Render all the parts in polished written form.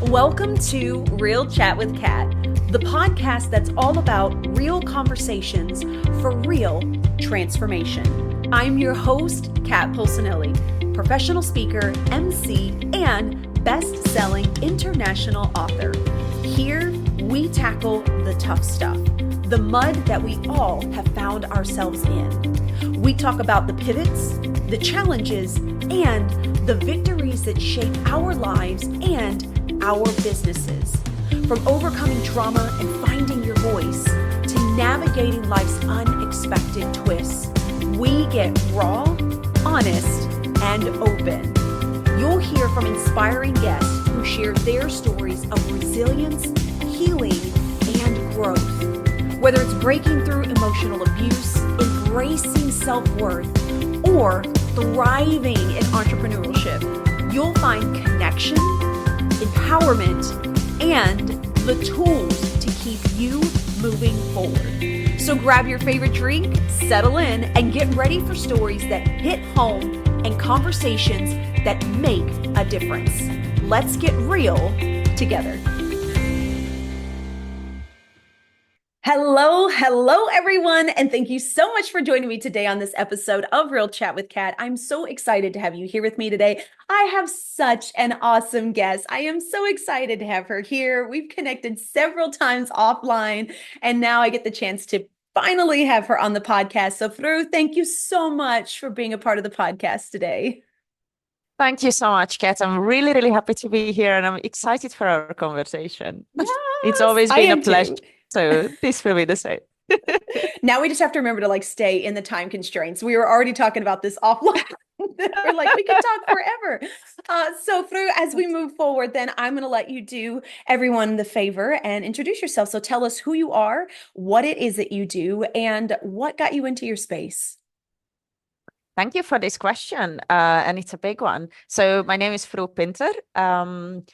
Welcome to Real Chat with Kat, the podcast that's all about real conversations for real transformation. I'm your host, Kat Pulcinelli, professional speaker, MC, and best-selling international author. Here, we tackle the tough stuff, the mud that we all have found ourselves in. We talk about the pivots, the challenges, and the victories that shape our lives and our businesses. From overcoming trauma and finding your voice to navigating life's unexpected twists, we get raw, honest, and open. You'll hear from inspiring guests who share their stories of resilience, healing, and growth. Whether it's breaking through emotional abuse, embracing self-worth, or thriving in entrepreneurship, you'll find connection, empowerment, and the tools to keep you moving forward. So grab your favorite drink, settle in, and get ready for stories that hit home and conversations that make a difference. Let's get real together. Hello, everyone, and thank you so much for joining me today on this episode of Real Chat with Kat. I'm so excited to have you here with me today. I have such an awesome guest. I am so excited to have her here. We've connected several times offline, and now I get the chance to finally have her on the podcast. So, Fru, thank you so much for being a part of the podcast today. Thank you so much, Kat. I'm really happy to be here, and I'm excited for our conversation. Yes, it's always been a pleasure. Too. So this will be the same. Now we just have to remember to stay in the time constraints. We were already talking about this offline. We're like, we can talk forever. So Fru, as we move forward, then I'm going to let you do everyone the favor and introduce yourself. So tell us who you are, what it is that you do, and what got you into your space. Thank you for this question. And it's a big one. So my name is Fru Pinter. I'm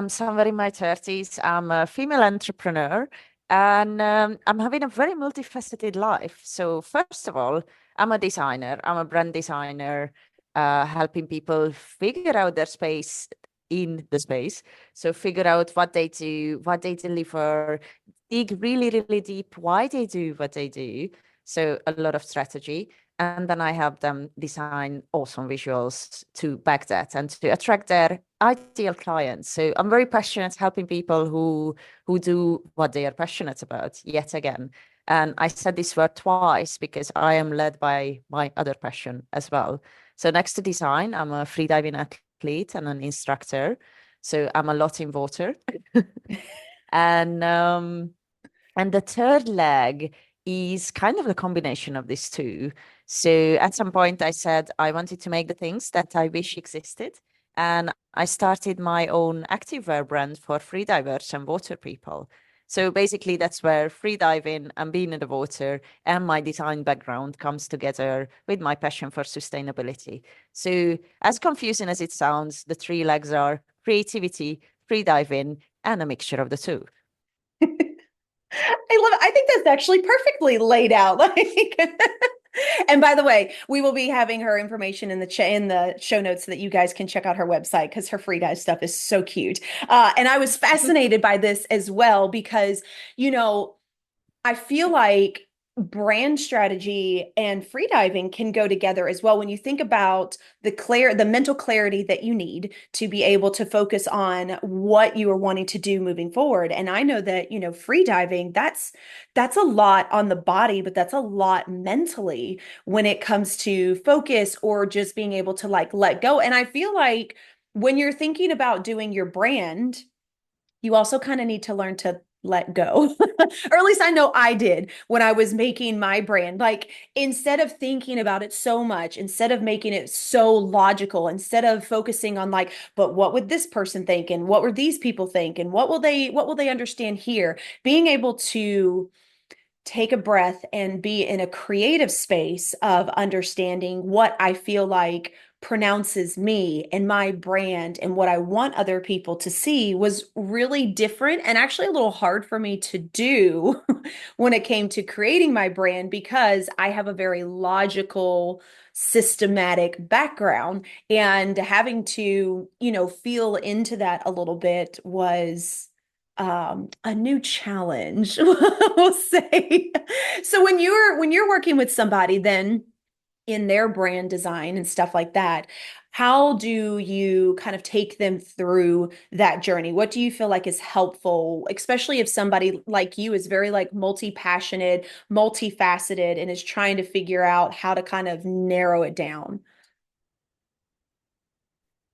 somewhere in my 30s. I'm a female entrepreneur. And I'm having a very multifaceted life. So first of all, I'm a designer. I'm a brand designer, helping people figure out their space in the space. So figure out what they do, what they deliver, dig really deep why they do what they do. So a lot of strategy. And then I help them design awesome visuals to back that and to attract their ideal clients. So I'm very passionate helping people who do what they are passionate about, yet again. And I said this word twice because I am led by my other passion as well. So next to design, I'm a freediving athlete and an instructor. So I'm a lot in water. And the third leg is kind of the combination of these two. So at some point I said I wanted to make the things that I wish existed. And I started my own activewear brand for freedivers and water people. So basically that's where freediving and being in the water and my design background comes together with my passion for sustainability. So as confusing as it sounds, the three legs are creativity, freediving, and a mixture of the two. I love it. I think that's actually perfectly laid out. And by the way, we will be having her information in the show notes so that you guys can check out her website because her free dive stuff is so cute. And I was fascinated by this as well because, I feel like brand strategy and freediving can go together as well when you think about the mental clarity that you need to be able to focus on what you are wanting to do moving forward. And I know that freediving, that's a lot on the body, but that's a lot mentally when it comes to focus or just being able to let go. And I feel like when you're thinking about doing your brand, you also kind of need to learn to let go. Or at least I know I did when I was making my brand. Instead of thinking about it so much, instead of making it so logical, instead of focusing on but what would this person think? And what were these people think? And what will they understand here? Being able to take a breath and be in a creative space of understanding what I feel like pronounces me and my brand and what I want other people to see was really different and actually a little hard for me to do when it came to creating my brand because I have a very logical, systematic background and having to, feel into that a little bit was a new challenge, we'll say. So when you're working with somebody then in their brand design and stuff like that, how do you kind of take them through that journey? What do you feel like is helpful, especially if somebody like you is very like multi-passionate, multifaceted, and is trying to figure out how to kind of narrow it down?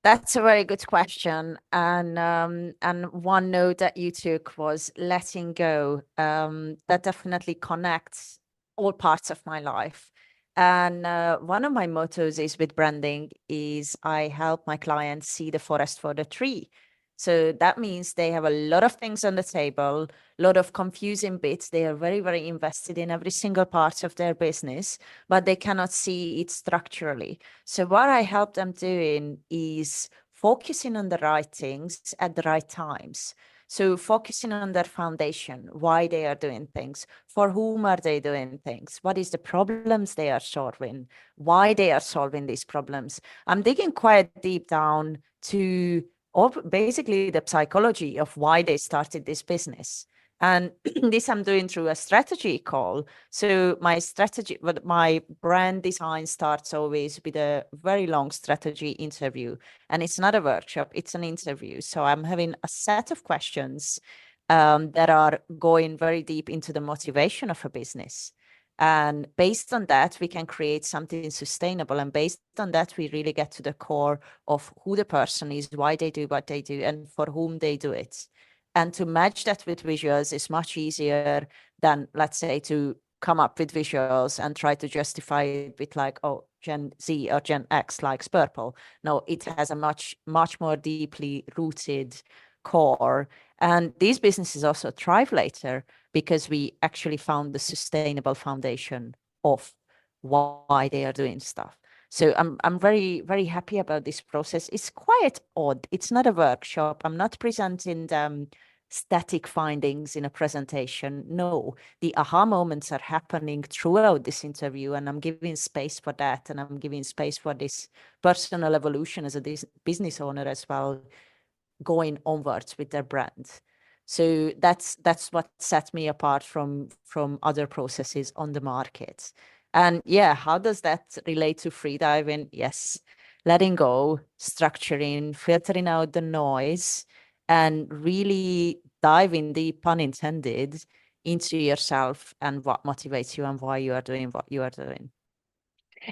That's a very good question. And one note that you took was letting go. That definitely connects all parts of my life. And one of my mottos is with branding is I help my clients see the forest for the tree. So that means they have a lot of things on the table, a lot of confusing bits. They are very, very invested in every single part of their business, but they cannot see it structurally. So what I help them doing is focusing on the right things at the right times. So focusing on their foundation, why they are doing things, for whom are they doing things, what is the problems they are solving, why they are solving these problems. I'm digging quite deep down to basically the psychology of why they started this business. And this I'm doing through a strategy call. So my strategy, but my brand design starts always with a very long strategy interview. And it's not a workshop, it's an interview. So I'm having a set of questions that are going very deep into the motivation of a business. And based on that, we can create something sustainable. And based on that, we really get to the core of who the person is, why they do what they do, and for whom they do it. And to match that with visuals is much easier than, let's say, to come up with visuals and try to justify it with like, oh, Gen Z or Gen X likes purple. No, it has a much, much more deeply rooted core. And these businesses also thrive later because we actually found the sustainable foundation of why they are doing stuff. So I'm very, very happy about this process. It's quite odd. It's not a workshop. I'm not presenting static findings in a presentation. No, the aha moments are happening throughout this interview, and I'm giving space for that, and I'm giving space for this personal evolution as a business owner as well, going onwards with their brand. So that's what sets me apart from other processes on the market. And yeah, how does that relate to freediving? Yes, letting go, structuring, filtering out the noise, and really diving deep, pun intended, into yourself and what motivates you and why you are doing what you are doing.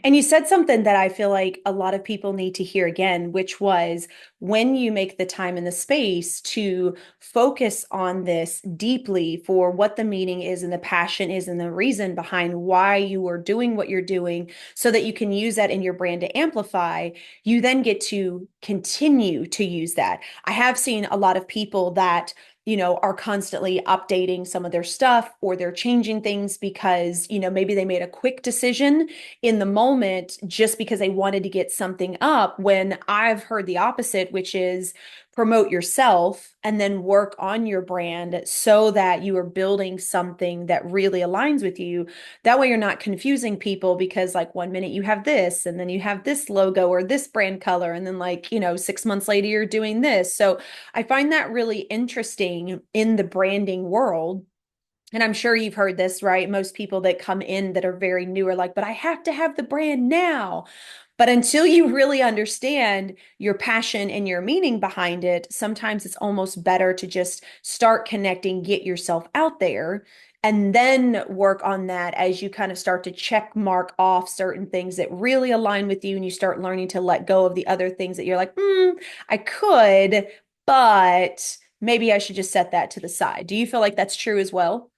And you said something that I feel like a lot of people need to hear again, which was when you make the time and the space to focus on this deeply for what the meaning is and the passion is and the reason behind why you are doing what you're doing so that you can use that in your brand to amplify, you then get to continue to use that. I have seen a lot of people that are constantly updating some of their stuff or they're changing things because, maybe they made a quick decision in the moment just because they wanted to get something up, when I've heard the opposite, which is promote yourself and then work on your brand so that you are building something that really aligns with you. That way you're not confusing people because like 1 minute you have this and then you have this logo or this brand color and then 6 months later you're doing this. So I find that really interesting in the branding world. And I'm sure you've heard this, right? Most people that come in that are very new are like, but I have to have the brand now. But until you really understand your passion and your meaning behind it, sometimes it's almost better to just start connecting, get yourself out there, and then work on that as you kind of start to check mark off certain things that really align with you and you start learning to let go of the other things that you're like, I could, but maybe I should just set that to the side. Do you feel like that's true as well?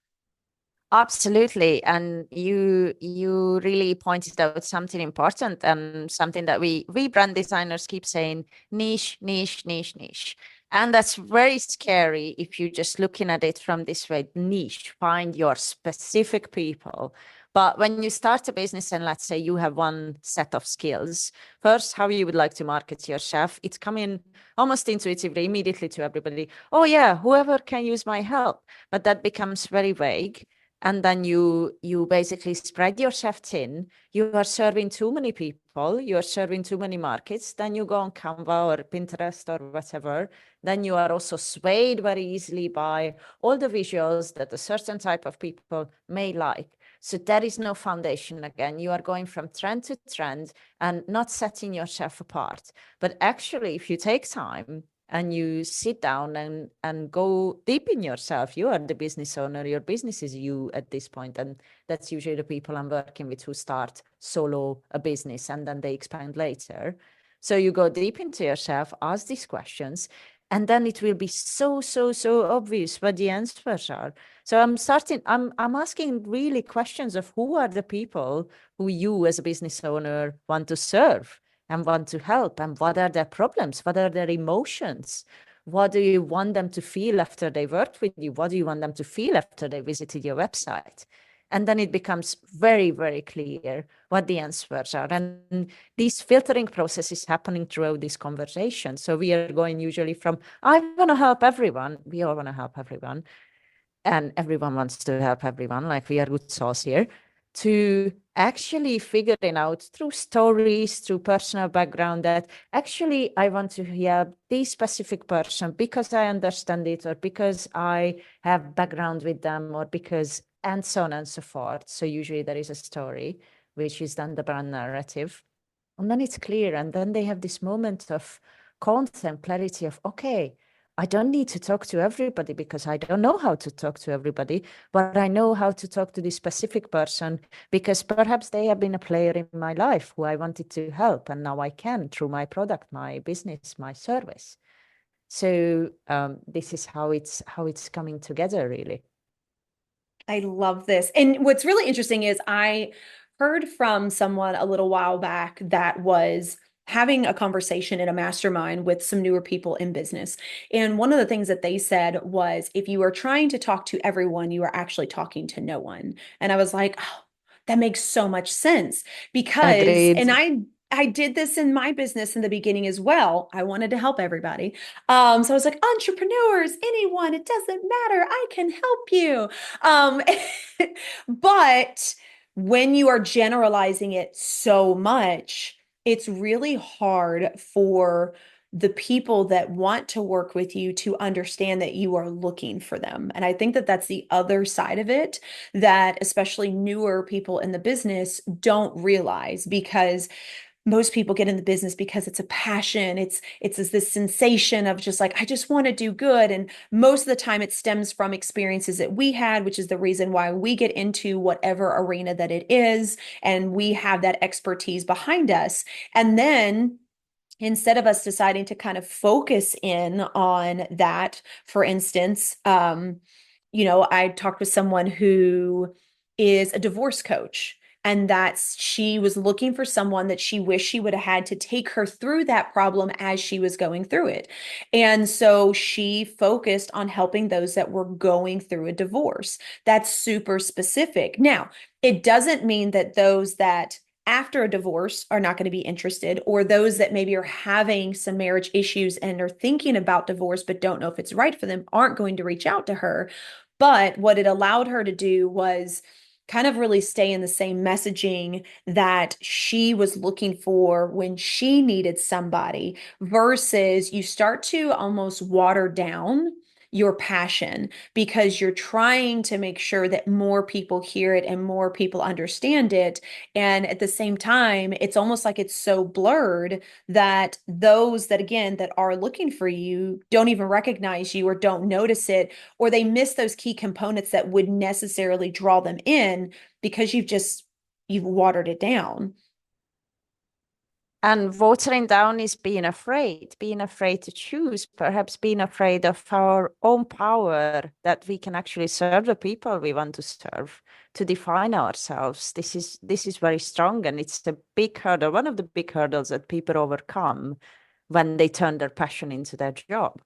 Absolutely. And you really pointed out something important and something that we brand designers keep saying, niche, niche, niche, niche. And that's very scary if you're just looking at it from this way, niche, find your specific people. But when you start a business and let's say you have one set of skills, first, how you would like to market yourself, it's coming almost intuitively, immediately to everybody. Oh yeah, whoever can use my help. But that becomes very vague. And then you basically spread yourself thin. You are serving too many people. You are serving too many markets. Then you go on Canva or Pinterest or whatever. Then you are also swayed very easily by all the visuals that a certain type of people may like. So there is no foundation again. You are going from trend to trend and not setting yourself apart. But actually, if you take time and you sit down and go deep in yourself, you are the business owner, your business is you at this point. And that's usually the people I'm working with who start solo a business and then they expand later. So you go deep into yourself, ask these questions, and then it will be so obvious what the answers are. So I'm asking really questions of who are the people who you as a business owner want to serve and want to help, and what are their problems, what are their emotions, what do you want them to feel after they worked with you, what do you want them to feel after they visited your website. And then it becomes very, very clear what the answers are. And this filtering process is happening throughout this conversation. So we are going usually from, I want to help everyone. We all want to help everyone. And everyone wants to help everyone, like we are good souls here, to actually figuring out through stories, through personal background, that actually I want to help this specific person because I understand it, or because I have background with them, or because, and so on and so forth. So usually there is a story, which is then the brand narrative. And then it's clear. And then they have this moment of content, clarity of, okay, I don't need to talk to everybody because I don't know how to talk to everybody, but I know how to talk to this specific person because perhaps they have been a player in my life who I wanted to help. And now I can through my product, my business, my service. So this is how it's coming together, really. I love this. And what's really interesting is I heard from someone a little while back that was having a conversation in a mastermind with some newer people in business. And one of the things that they said was, if you are trying to talk to everyone, you are actually talking to no one. And I was like, oh, that makes so much sense because, Agreed. and I did this in my business in the beginning as well. I wanted to help everybody. So I was like, entrepreneurs, anyone, it doesn't matter. I can help you. Um, but when you are generalizing it so much, it's really hard for the people that want to work with you to understand that you are looking for them. And I think that that's the other side of it that especially newer people in the business don't realize, because most people get in the business because it's a passion. It's this sensation of just like, I just want to do good. And most of the time it stems from experiences that we had, which is the reason why we get into whatever arena that it is. And we have that expertise behind us. And then instead of us deciding to kind of focus in on that, for instance, I talked with someone who is a divorce coach, and that's she was looking for someone that she wished she would have had to take her through that problem as she was going through it. And so she focused on helping those that were going through a divorce. That's super specific. Now, it doesn't mean that those that after a divorce are not going to be interested, or those that maybe are having some marriage issues and are thinking about divorce but don't know if it's right for them aren't going to reach out to her. But what it allowed her to do was kind of really stay in the same messaging that she was looking for when she needed somebody, versus you start to almost water down your passion because you're trying to make sure that more people hear it and more people understand it. And at the same time, it's almost like it's so blurred that those that, again, that are looking for you don't even recognize you or don't notice it, or they miss those key components that would necessarily draw them in because you've watered it down. And watering down is being afraid to choose, perhaps being afraid of our own power, that we can actually serve the people we want to serve, to define ourselves. This is very strong, and it's the big hurdle, one of the big hurdles that people overcome when they turn their passion into their job.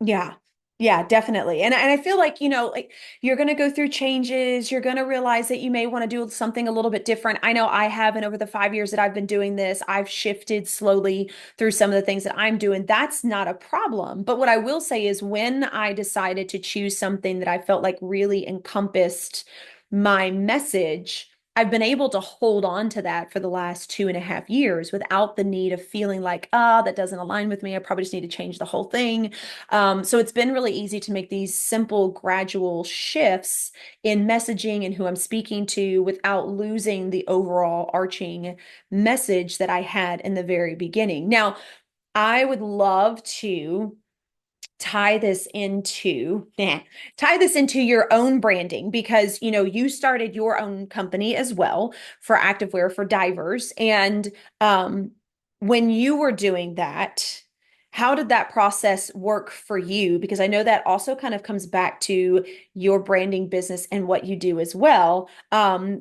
Yeah. Yeah, definitely. And I feel like, like you're going to go through changes. You're going to realize that you may want to do something a little bit different. I know I have, and over the 5 years that I've been doing this, I've shifted slowly through some of the things that I'm doing. That's not a problem. But what I will say is when I decided to choose something that I felt like really encompassed my message, I've been able to hold on to that for the last 2.5 years without the need of feeling like, that doesn't align with me. I probably just need to change the whole thing. So it's been really easy to make these simple, gradual shifts in messaging and who I'm speaking to without losing the overall arching message that I had in the very beginning. Now, I would love to tie this into tie this into your own branding because you started your own company as well for activewear for divers and when you were doing that, how did that process work for you? Because I know that also kind of comes back to your branding business and what you do as well.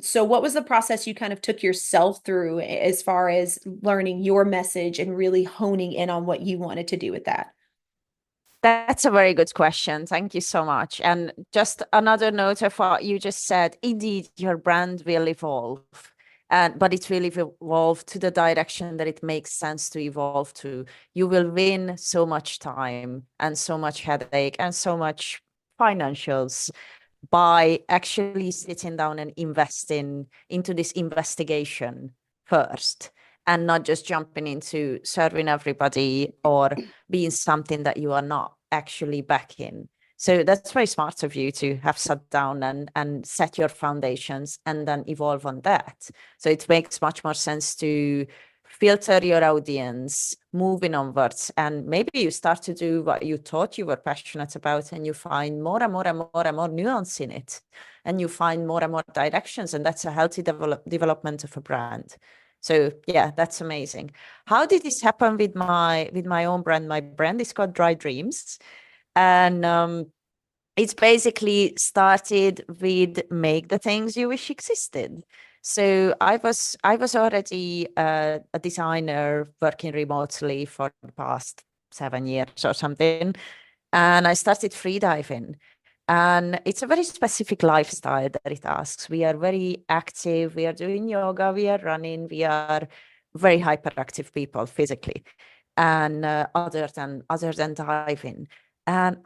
So what was the process you kind of took yourself through as far as learning your message and really honing in on what you wanted to do with that? That's a very good question. Thank you so much. And just another note of what you just said, indeed, your brand will evolve. But it will evolve to the direction that it makes sense to evolve to. You will win so much time and so much headache and so much financials by actually sitting down and investing into this investigation first and not just jumping into serving everybody or being something that you are not actually backing. So that's very smart of you to have sat down and set your foundations and then evolve on that. So it makes much more sense to filter your audience, moving onwards, and maybe you start to do what you thought you were passionate about, and you find more and more and more and more nuance in it, and you find more and more directions, and that's a healthy development of a brand. So yeah, that's amazing. How did this happen with my own brand? My brand is called Dry Dreams, and it's basically started with make the things you wish existed. So I was already a designer working remotely for the past 7 years or something, and I started freediving. And it's a very specific lifestyle that it asks. We are very active. We are doing yoga. We are running. We are very hyperactive people physically, and other than diving. And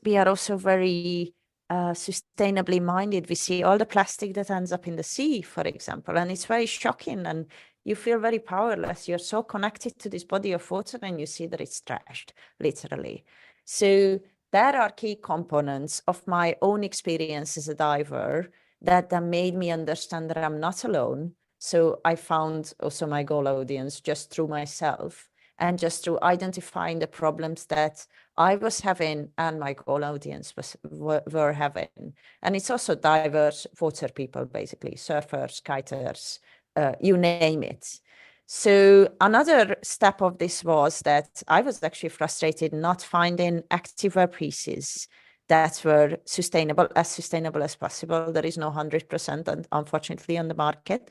we are also very sustainably minded. We see all the plastic that ends up in the sea, for example, and it's very shocking. And you feel very powerless. You're so connected to this body of water, and you see that it's trashed, literally. So there are key components of my own experience as a diver that made me understand that I'm not alone. So I found also my goal audience just through myself and just through identifying the problems that I was having and my goal audience were having. And it's also diverse water people, basically, surfers, kiters, you name it. So another step of this was that I was actually frustrated not finding activewear pieces that were sustainable as possible. There is no 100%, unfortunately, on the market,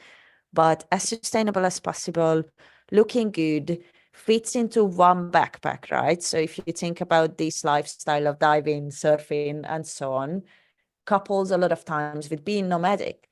but as sustainable as possible, looking good, fits into one backpack, right? So if you think about this lifestyle of diving, surfing, and so on, couples a lot of times with being nomadic.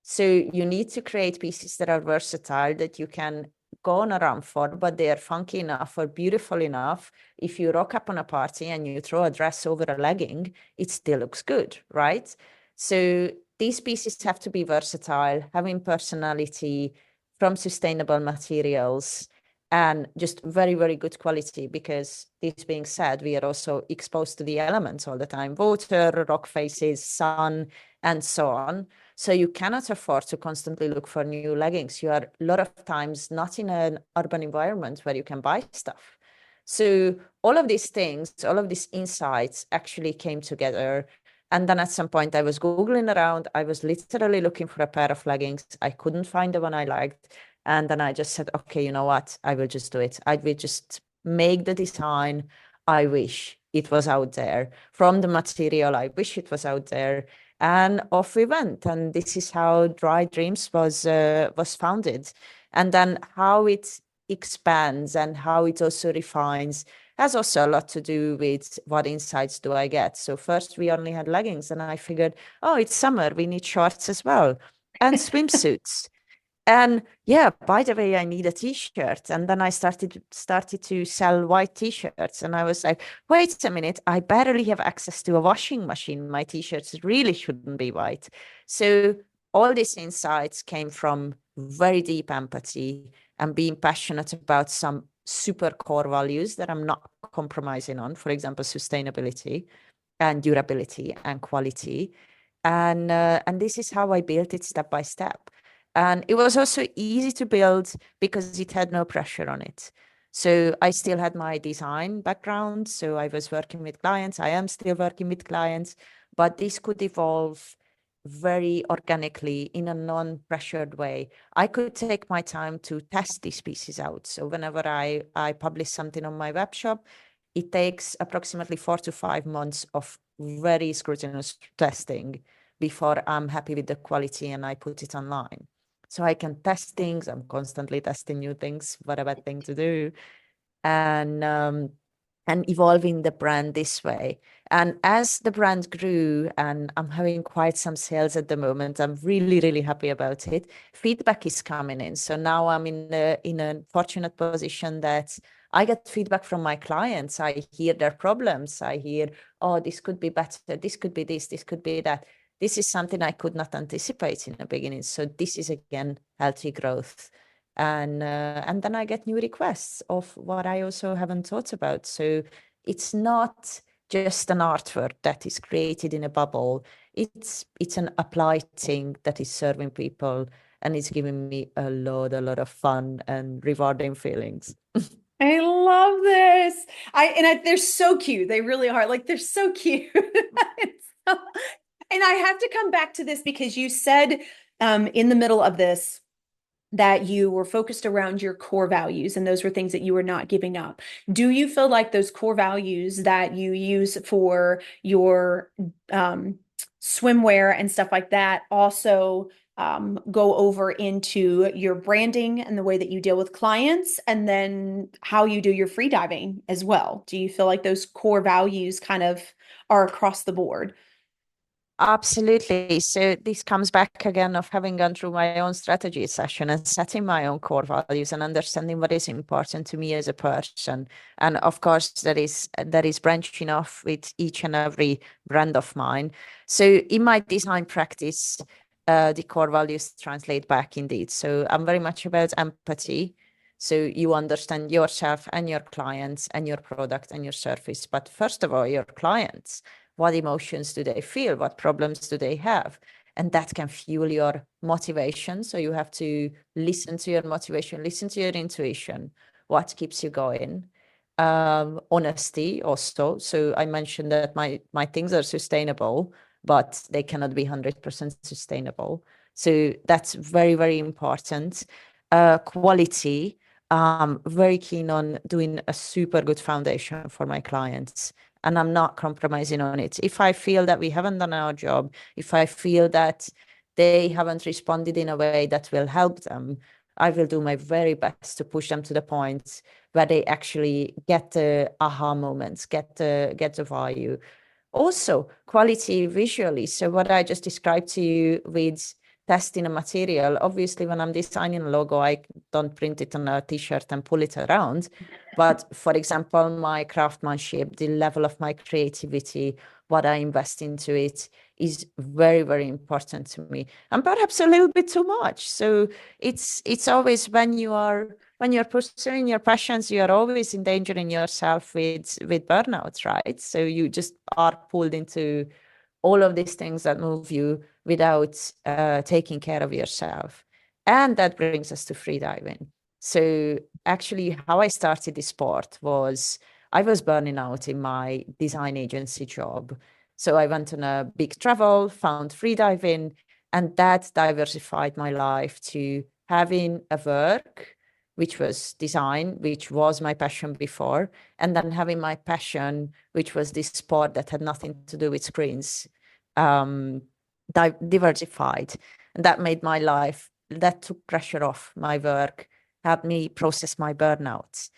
So you need to create pieces that are versatile, that you can go on a run for, but they are funky enough or beautiful enough. If you rock up on a party and you throw a dress over a legging, it still looks good, right? So these pieces have to be versatile, having personality, from sustainable materials, and just very, very good quality, because this being said, we are also exposed to the elements all the time: water, rock faces, sun, and so on. So you cannot afford to constantly look for new leggings. You are a lot of times not in an urban environment where you can buy stuff. So all of these things, all of these insights actually came together. And then at some point I was Googling around. I was literally looking for a pair of leggings. I couldn't find the one I liked. And then I just said, okay, you know what? I will just do it. I will just make the design I wish it was out there, from the material I wish it was out there. And off we went. And this is how Dry Dreams was founded. And then how it expands and how it also refines has also a lot to do with what insights do I get. So first we only had leggings, and I figured, oh, it's summer, we need shorts as well, and swimsuits. And yeah, by the way, I need a t-shirt. And then I started to sell white t-shirts. And I was like, wait a minute, I barely have access to a washing machine. My t-shirts really shouldn't be white. So all these insights came from very deep empathy and being passionate about some super core values that I'm not compromising on. For example, sustainability and durability and quality. And this is how I built it step by step. And it was also easy to build because it had no pressure on it. So I still had my design background. So I was working with clients. I am still working with clients, but this could evolve very organically in a non-pressured way. I could take my time to test these pieces out. So whenever I publish something on my web shop, it takes approximately 4 to 5 months of very scrutinous testing before I'm happy with the quality and I put it online. So I can test things. I'm constantly testing new things, what a bad thing to do, and evolving the brand this way. And as the brand grew, and I'm having quite some sales at the moment, I'm really, really happy about it. Feedback is coming in. So now I'm in a fortunate position that I get feedback from my clients. I hear their problems. I hear, oh, this could be better. This could be this could be that. This is something I could not anticipate in the beginning. So this is, again, healthy growth. And then I get new requests of what I also haven't thought about. So it's not just an artwork that is created in a bubble. It's an applied thing that is serving people, and it's giving me a lot of fun and rewarding feelings. I love this. They're so cute. They really are. Like, they're so cute. And I have to come back to this because you said in the middle of this that you were focused around your core values, and those were things that you were not giving up. Do you feel like those core values that you use for your swimwear and stuff like that also go over into your branding and the way that you deal with clients, and then how you do your freediving as well? Do you feel like those core values kind of are across the board? Absolutely. So this comes back again of having gone through my own strategy session and setting my own core values and understanding what is important to me as a person. And of course, that is branching off with each and every brand of mine. So in my design practice, the core values translate back indeed. So I'm very much about empathy. So you understand yourself and your clients and your product and your service. But first of all, your clients. What emotions do they feel? What problems do they have? And that can fuel your motivation. So you have to listen to your motivation, listen to your intuition, what keeps you going. Honesty also. So I mentioned that my things are sustainable, but they cannot be 100% sustainable. So that's very, very important. Quality. Very keen on doing a super good foundation for my clients, and I'm not compromising on it. If I feel that we haven't done our job, if I feel that they haven't responded in a way that will help them, I will do my very best to push them to the point where they actually get the aha moments, get the value. Also, quality visually. So what I just described to you with testing a material, obviously when I'm designing a logo, I don't print it on a t-shirt and pull it around. But for example, my craftsmanship, the level of my creativity, what I invest into it is very, very important to me, and perhaps a little bit too much. So it's always when you're pursuing your passions, you are always endangering yourself with burnout, right? So you just are pulled into all of these things that move you without taking care of yourself. And that brings us to freediving. So actually, how I started this sport was I was burning out in my design agency job. So I went on a big travel, found freediving, and that diversified my life to having a work, which was design, which was my passion before, and then having my passion, which was this sport that had nothing to do with screens, diversified. And that made my life, that took pressure off my work, helped me process my burnout.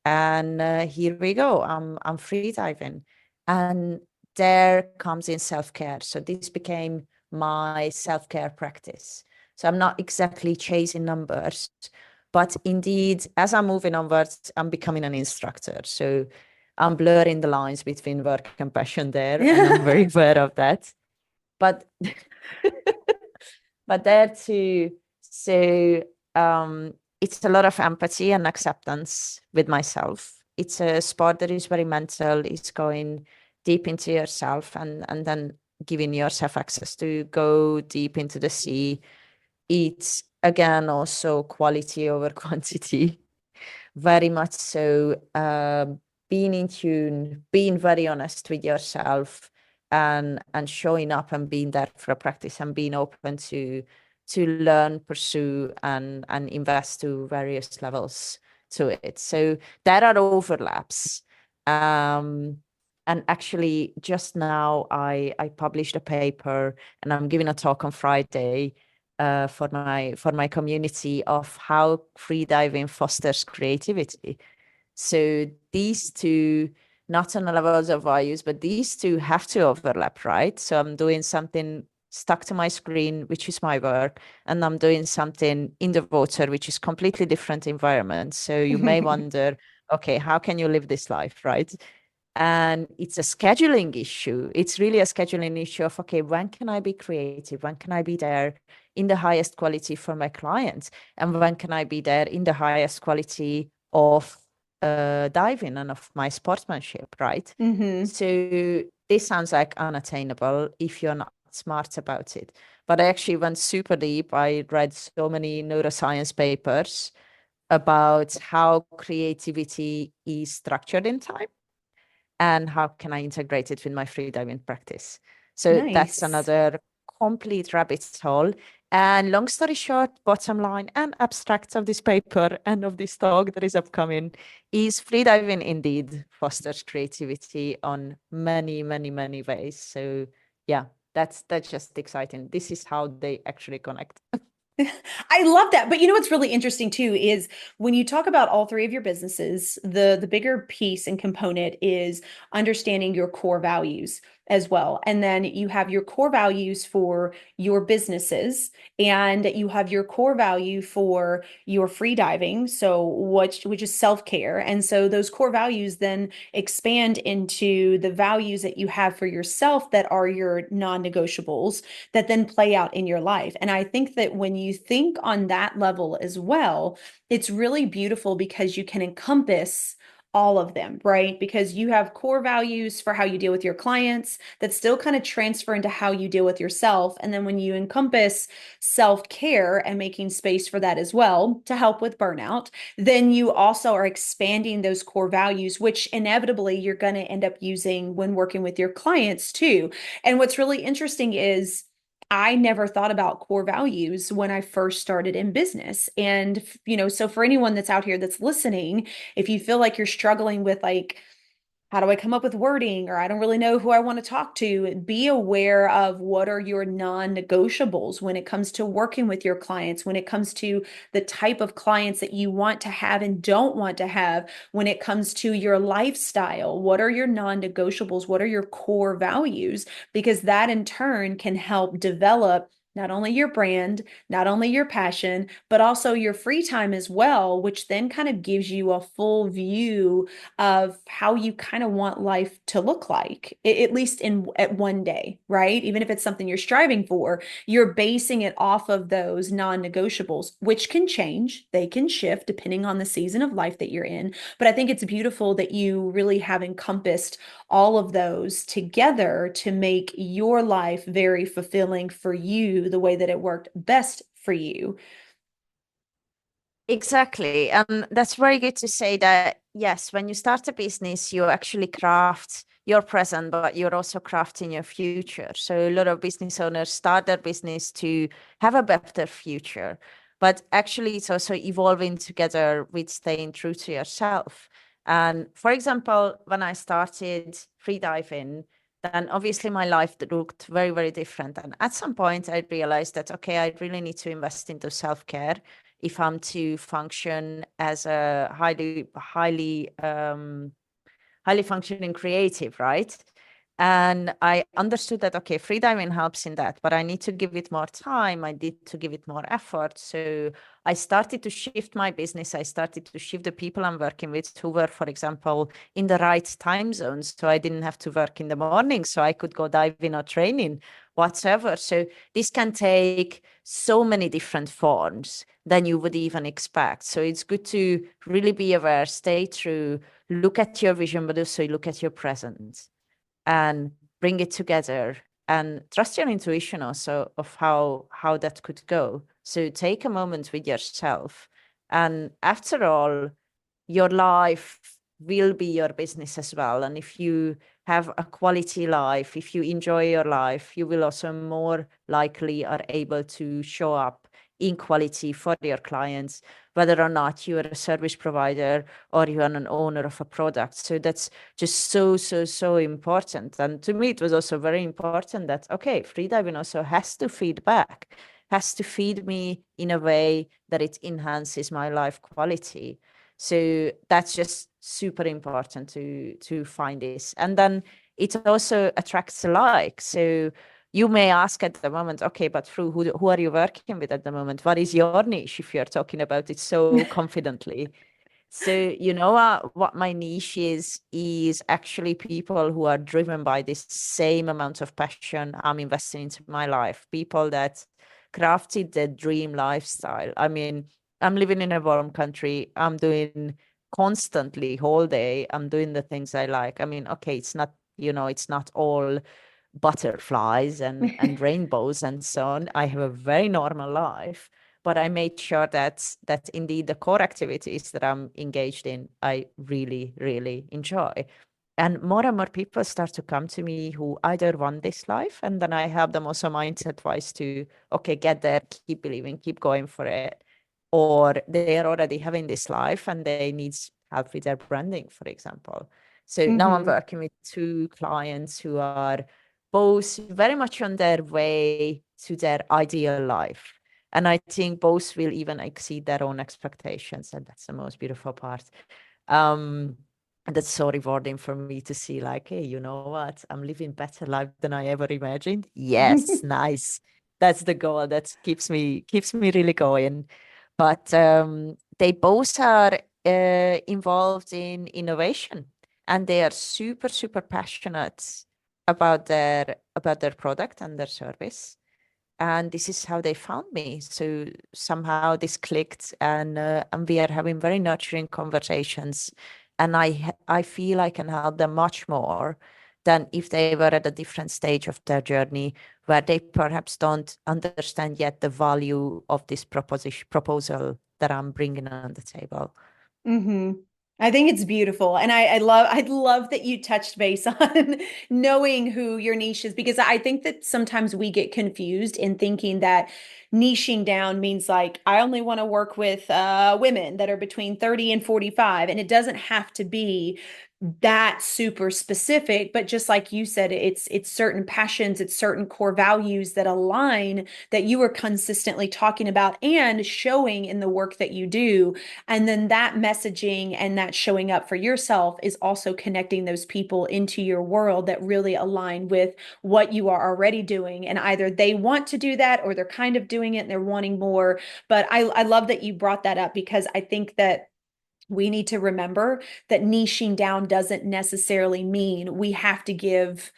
And here we go. I'm freediving, and there comes in self-care. So this became my self-care practice. So I'm not exactly chasing numbers, but indeed, as I'm moving onwards, I'm becoming an instructor. So I'm blurring the lines between work and passion there, and I'm very aware of that. But but there too, so it's a lot of empathy and acceptance with myself. It's a sport that is very mental. It's going deep into yourself, and then giving yourself access to go deep into the sea. It's again also quality over quantity, very much so. Being in tune, being very honest with yourself, and showing up and being there for a practice, and being open to learn, pursue, and invest to various levels to it. So there are overlaps. And actually, just now I published a paper, and I'm giving a talk on Friday for my community of how freediving fosters creativity. So these two, not on the levels of values, but these two have to overlap, right? So I'm doing something stuck to my screen, which is my work, and I'm doing something in the water, which is completely different environment. So you may wonder, okay, how can you live this life, right? And it's a scheduling issue. It's really a scheduling issue of, okay, when can I be creative? When can I be there in the highest quality for my clients? And when can I be there in the highest quality of diving and of my sportsmanship, right? So this sounds like unattainable if you're not smart about it. But I actually went super deep. I read so many neuroscience papers about how creativity is structured in time, and how can I integrate it with my freediving practice. So that's Nice. another complete rabbit hole. And long story short, bottom line and abstract of this paper and of this talk that is upcoming is freediving indeed fosters creativity on many, many, many ways. So yeah, that's just exciting. This is how they actually connect. I love that. But you know what's really interesting too is when you talk about all three of your businesses, the bigger piece and component is understanding your core values as well. And then you have your core values for your businesses, and you have your core value for your free diving, so which is self-care. And so those core values then expand into the values that you have for yourself that are your non-negotiables that then play out in your life. And I think that when you think on that level as well, it's really beautiful because you can encompass all of them, right? Because you have core values for how you deal with your clients that still kind of transfer into how you deal with yourself. And then when you encompass self-care and making space for that as well to help with burnout, then you also are expanding those core values, which inevitably you're going to end up using when working with your clients too. And what's really interesting is I never thought about core values when I first started in business. And, so for anyone that's out here that's listening, if you feel like you're struggling with like, how do I come up with wording, or I don't really know who I want to talk to, be aware of what are your non-negotiables when it comes to working with your clients, when it comes to the type of clients that you want to have and don't want to have, when it comes to your lifestyle. What are your non-negotiables? What are your core values? Because that in turn can help develop not only your brand, not only your passion, but also your free time as well, which then kind of gives you a full view of how you kind of want life to look like, at least at one day, right? Even if it's something you're striving for, you're basing it off of those non-negotiables, which can change, they can shift depending on the season of life that you're in. But I think it's beautiful that you really have encompassed all of those together to make your life very fulfilling for you, the way that it worked best for you. Exactly. And that's very good to say that, yes, when you start a business, you actually craft your present, but you're also crafting your future. So a lot of business owners start their business to have a better future, but actually it's also evolving together with staying true to yourself. And for example, when I started freediving, then obviously my life looked very, very different. And at some point I realized that, okay, I really need to invest into self-care, if I'm to function as a highly functioning creative, right? And I understood that, okay, freediving helps in that, but I need to give it more time. I need to give it more effort. So I started to shift my business. I started to shift the people I'm working with who were, for example, in the right time zones. So I didn't have to work in the morning. So I could go diving or training whatsoever. So this can take so many different forms than you would even expect. So it's good to really be aware, stay true, look at your vision, but also look at your present and bring it together and trust your intuition also of how that could go. So take a moment with yourself. And after all, your life will be your business as well. And if you have a quality life, if you enjoy your life, you will also more likely are able to show up in quality for your clients, whether or not you are a service provider or you are an owner of a product. So that's just so important. And to me, it was also very important that, okay, freediving also has to feed back, has to feed me in a way that it enhances my life quality. So that's just super important to find this. And then it also attracts a like. So you may ask at the moment, okay, but Fru, who are you working with at the moment? What is your niche if you're talking about it so confidently? So, you know, what my niche is actually people who are driven by this same amount of passion I'm investing into my life, people that crafted the dream lifestyle. I mean, I'm living in a warm country. I'm doing constantly whole day. I'm doing the things I like. I mean, okay, it's not, it's not all butterflies and rainbows and so on. I have a very normal life, but I made sure that indeed the core activities that I'm engaged in, I really enjoy. And more people start to come to me who either want this life, and then I help them also mindset wise to, okay, get there, keep believing, keep going for it, or they are already having this life and they need help with their branding, for example. So now I'm working with two clients who are both very much on their way to their ideal life. And I think both will even exceed their own expectations. And that's the most beautiful part. And that's so rewarding for me to see, like, hey, you know what? I'm living better life than I ever imagined. Yes, nice. That's the goal. That keeps me really going. But they both are involved in innovation, and they are super passionate about their product and their service. And this is how they found me. So somehow this clicked, and we are having very nurturing conversations. And I feel I can help them much more than if they were at a different stage of their journey, where they perhaps don't understand yet the value of this proposal that I'm bringing on the table. I think it's beautiful. And I'd love that you touched base on knowing who your niche is, because I think that sometimes we get confused in thinking that niching down means like, I only want to work with women that are between 30 and 45. And it doesn't have to be that super specific, but just like you said, it's certain passions, it's certain core values that align, that you are consistently talking about and showing in the work that you do. And then that messaging and that showing up for yourself is also connecting those people into your world that really align with what you are already doing. And either they want to do that or they're kind of doing it and they're wanting more. But I love that you brought that up, because I think that we need to remember that niching down doesn't necessarily mean we have to give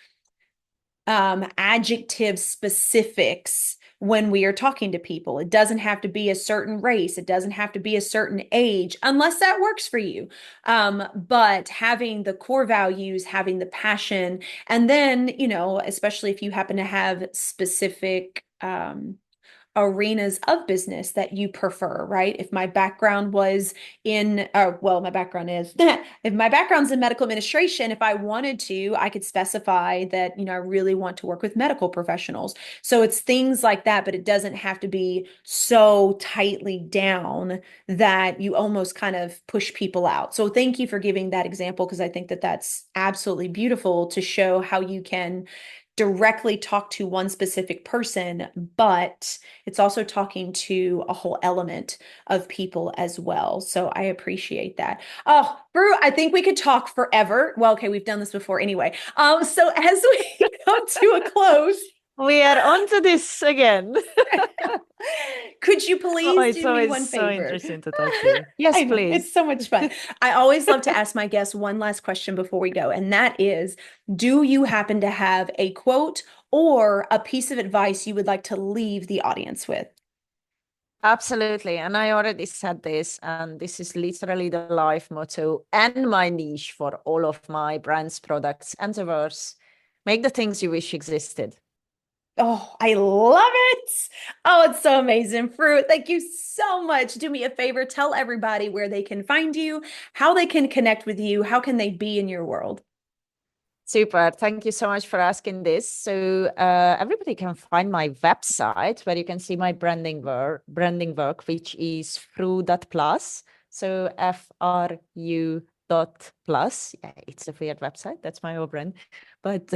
adjective specifics when we are talking to people. It doesn't have to be a certain race. It doesn't have to be a certain age, unless that works for you. But having the core values, having the passion, and then, especially if you happen to have specific arenas of business that you prefer, right? If my background was in, my background is, if my background's in medical administration, if I wanted to, I could specify that, I really want to work with medical professionals. So it's things like that, but it doesn't have to be so tightly down that you almost kind of push people out. So thank you for giving that example, because I think that that's absolutely beautiful to show how you can directly talk to one specific person, but it's also talking to a whole element of people as well. So I appreciate that. Oh, Fru, I think we could talk forever. Well, okay, we've done this before anyway. So as we come to a close, we are on to this again. could you please It's do me always one so favor? interesting to talk to you. Yes, I know, please. it's so much fun. I always love to ask my guests one last question before we go, and that is, do you happen to have a quote or a piece of advice you would like to leave the audience with? Absolutely. And I already said this, and this is literally the life motto and my niche for all of my brands, products, and diverse. Make the things you wish existed. Oh, I love it. Oh, it's so amazing. Fru, thank you so much. Do me a favor, tell everybody where they can find you, how they can connect with you, how can they be in your world? Super. Thank you so much for asking this. So everybody can find my website where you can see my branding work, which is fru.plus. So FRU.plus. Yeah, it's a weird website. That's my own brand. But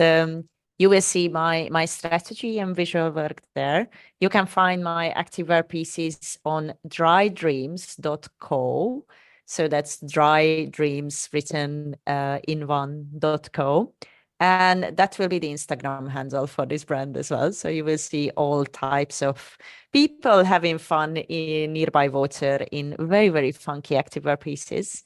you will see my strategy and visual work there. You can find my activewear pieces on drydreams.co. So that's dry dreams written in one.co. And that will be the Instagram handle for this brand as well. So you will see all types of people having fun in nearby water in very, very funky activewear pieces.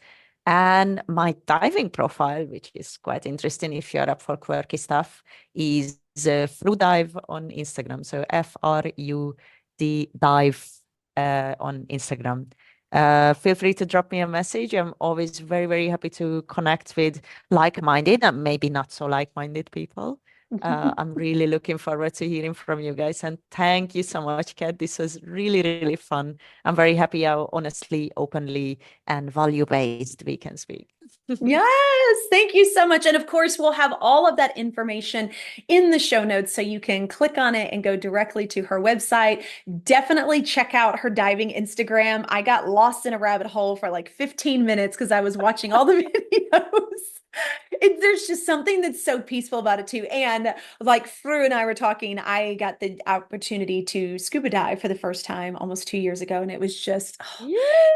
And my diving profile, which is quite interesting if you're up for quirky stuff, is FruDive on Instagram. So FRUD dive on Instagram. Feel free to drop me a message. I'm always very, very happy to connect with like-minded and maybe not so like-minded people. I'm really looking forward to hearing from you guys. And thank you so much, Kat. This was really, really fun. I'm very happy how honestly, openly, and value-based we can speak. Yes, thank you so much. And of course, we'll have all of that information in the show notes so you can click on it and go directly to her website. Definitely check out her diving Instagram. I got lost in a rabbit hole for like 15 minutes because I was watching all the videos. There's just something that's so peaceful about it too. And like Fru and I were talking, I got the opportunity to scuba dive for the first time almost 2 years ago. And it was just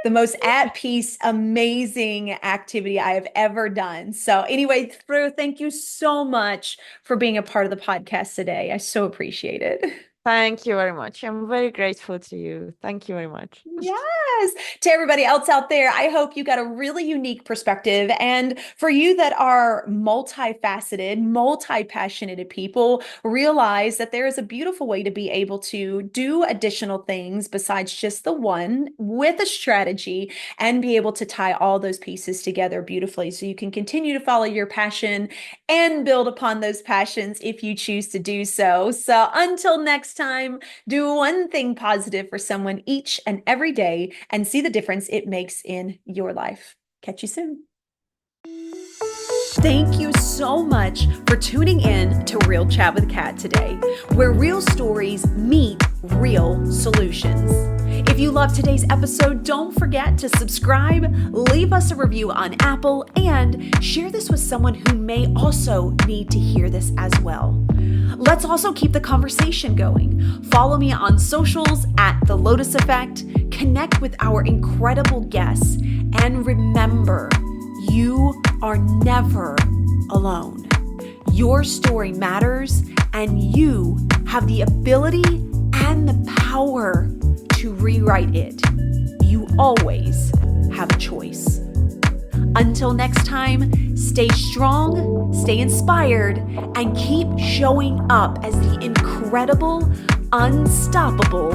the most at peace, amazing activity I have ever done. So anyway, Fru, thank you so much for being a part of the podcast today. I so appreciate it. Thank you very much. I'm very grateful to you. Thank you very much. Yes. To everybody else out there, I hope you got a really unique perspective. And for you that are multifaceted, multi-passionate people, realize that there is a beautiful way to be able to do additional things besides just the one with a strategy and be able to tie all those pieces together beautifully so you can continue to follow your passion and build upon those passions if you choose to do so. So until next time, do one thing positive for someone each and every day and see the difference it makes in your life. Catch you soon. Thank you so much for tuning in to Real Chat with Kat today, where real stories meet real solutions. If you loved today's episode, don't forget to subscribe, leave us a review on Apple, and share this with someone who may also need to hear this as well. Let's also keep the conversation going. Follow me on socials at The Lotus Effect, connect with our incredible guests, and remember, you are never alone. Your story matters, and you have the ability and the power to rewrite it. You always have a choice. Until next time, stay strong, stay inspired, and keep showing up as the incredible, unstoppable